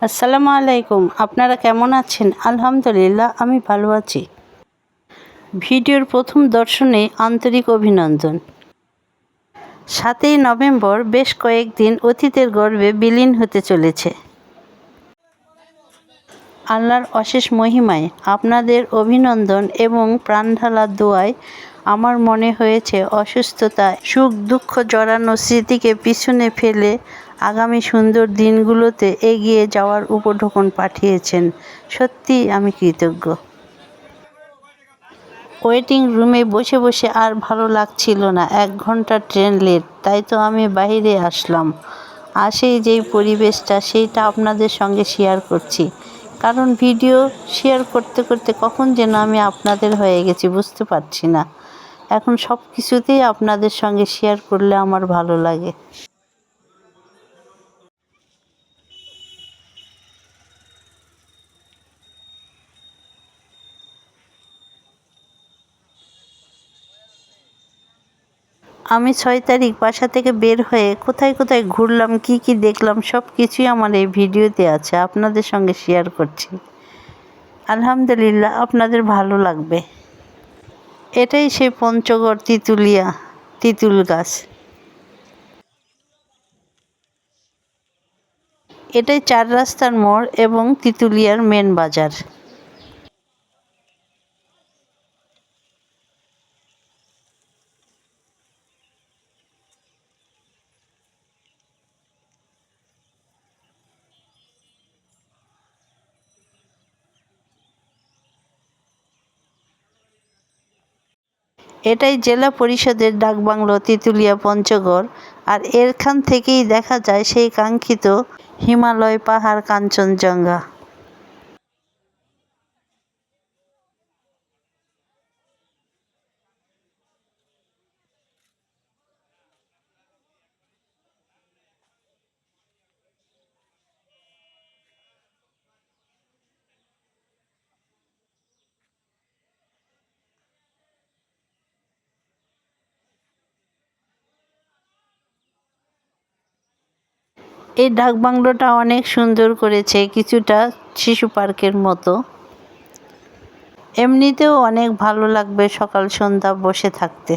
আসসালামু আলাইকুম। আপনারা কেমন আছেন? আলহামদুলিল্লাহ আমি ভালো আছি। ভিডিওর প্রথম দর্শনে আন্তরিক অভিনন্দন। 7ই নভেম্বর বেশ কয়েকদিন অতীতের গর্ভে বিলীন হতে চলেছে। আল্লাহর অশেষ মহিমায় আপনাদের অভিনন্দন এবং প্রাণঢালা দোয়ায় আমার মনে হয়েছে অসুস্থতায় সুখ দুঃখ জড়ানো স্মৃতিকে পিছনে ফেলে আগামী সুন্দর দিনগুলোতে এগিয়ে যাওয়ার উপঢৌকন পাঠিয়েছেন। সত্যি আমি কৃতজ্ঞ। ওয়েটিং রুমে বসে বসে আর ভালো লাগছিল না। 1 ঘন্টা ট্রেন লেট, তাই তো আমি বাইরে আসলাম। আসেই যেই পরিবেশটা সেইটা আপনাদের সঙ্গে শেয়ার করছি। কারণ ভিডিও শেয়ার করতে করতে কখন যেন আমি আপনাদের হয়ে গেছি বুঝতে পারছি না। এখন সব কিছুতেই আপনাদের সঙ্গে শেয়ার করলে আমার ভালো লাগে। আমি 6 তারিখ বাসা থেকে বের হয়ে কোথায় কোথায় ঘুরলাম, কি কি দেখলাম সব কিছুই আমার এই ভিডিওতে আছে, আপনাদের সঙ্গে শেয়ার করছি। আলহামদুলিল্লাহ আপনাদের ভালো লাগবে। এটাই সেই পঞ্চগড় তিতুলিয়া তিতুল গাছ। এটাই 4 রাস্তার মোড় এবং তিতুলিয়ার মেন বাজার। এটাই জেলা পরিষদের ডাকবাংলো তিতুলিয়া পঞ্চগড়। আর এখান থেকেই দেখা যায় সেই কাঙ্ক্ষিত হিমালয় পাহাড় কাঞ্চনজঙ্ঘা। এই ডাকবাংলোটা অনেক সুন্দর করেছে, কিছুটা শিশু পার্কের মতো। এমনিতেও অনেক ভালো লাগবে সকাল সন্ধ্যা বসে থাকতে।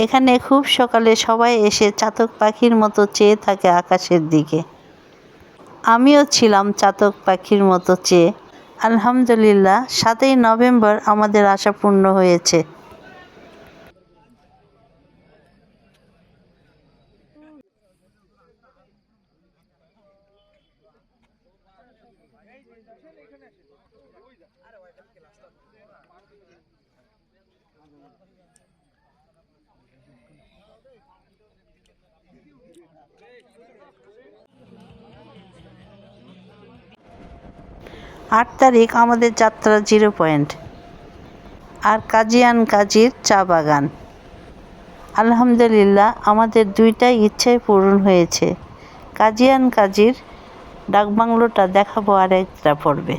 এখানে খুব সকালে সবাই এসে চাতক পাখির মতো চেয়ে থাকে আকাশের দিকে। আমিও ছিলাম চাতক পাখির মতো চেয়ে। আলহামদুলিল্লাহ 7ই নভেম্বর আমাদের আশা পূর্ণ হয়েছে। আট তারিখ আমাদের যাত্রা 0 পয়েন্ট। আর কাজিয়ান কাজীর চা বাগান। আলহামদুলিল্লাহ আমাদের দুইটাই ইচ্ছাই পূরণ হয়েছে। কাজিয়ান কাজীর ডাকবাংলোটা দেখাবো আরেকটা পর্বে।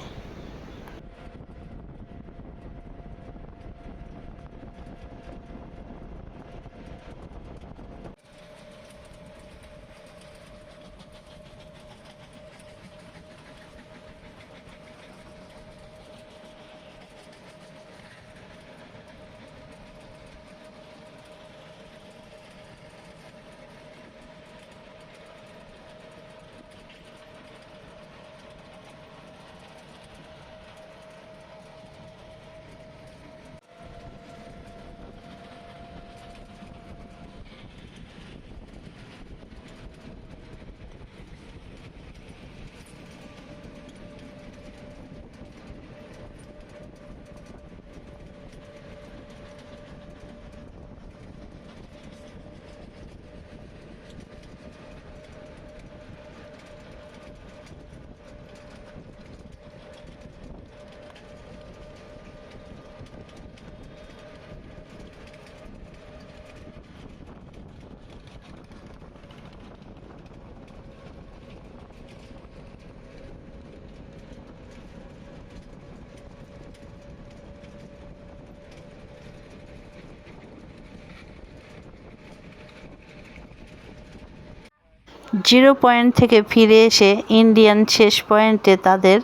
জিরো পয়েন্ট থেকে ফিরে এসে ইন্ডিয়ান শেষ পয়েন্টে তাদের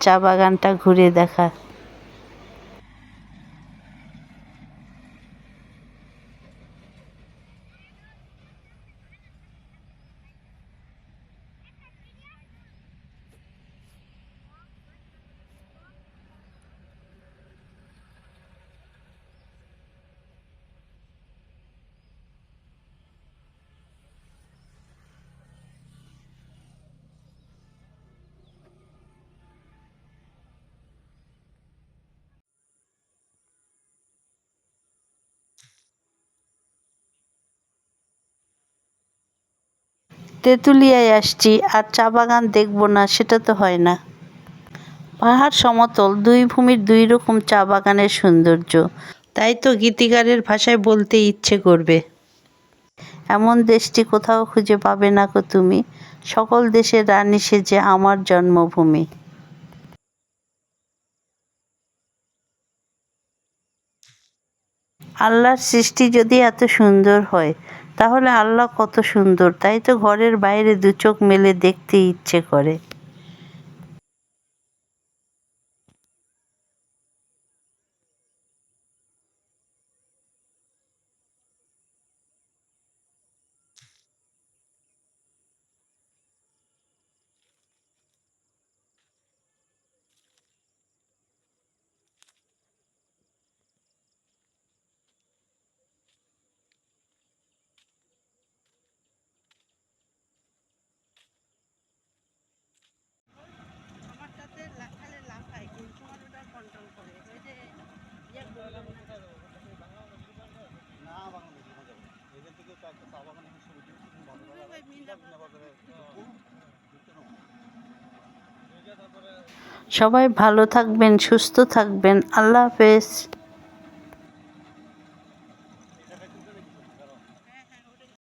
চা বাগানটা ঘুরে দেখা। তেঁতুলিয়ায় আসছি আর চা বাগান দেখব না, সেটা তো হয় না। পাহাড় সমতল, দুই ভূমির দুই রকম চা বাগানের সৌন্দর্য, তাই তো গীতিকারের ভাষায় বলতে ইচ্ছে করবে, এমন দেশটি কোথাও খুঁজে পাবে না গো তুমি, সকল দেশের রানী সেজে আমার জন্মভূমি। আল্লাহর সৃষ্টি যদি এত সুন্দর হয়, তাহলে আল্লাহ কত সুন্দর, তাই তো ঘরের বাইরে দু চোখ মেলে দেখতে ইচ্ছে করে। সবাই ভালো থাকবেন, সুস্থ থাকবেন। আল্লাহ হাফেজ।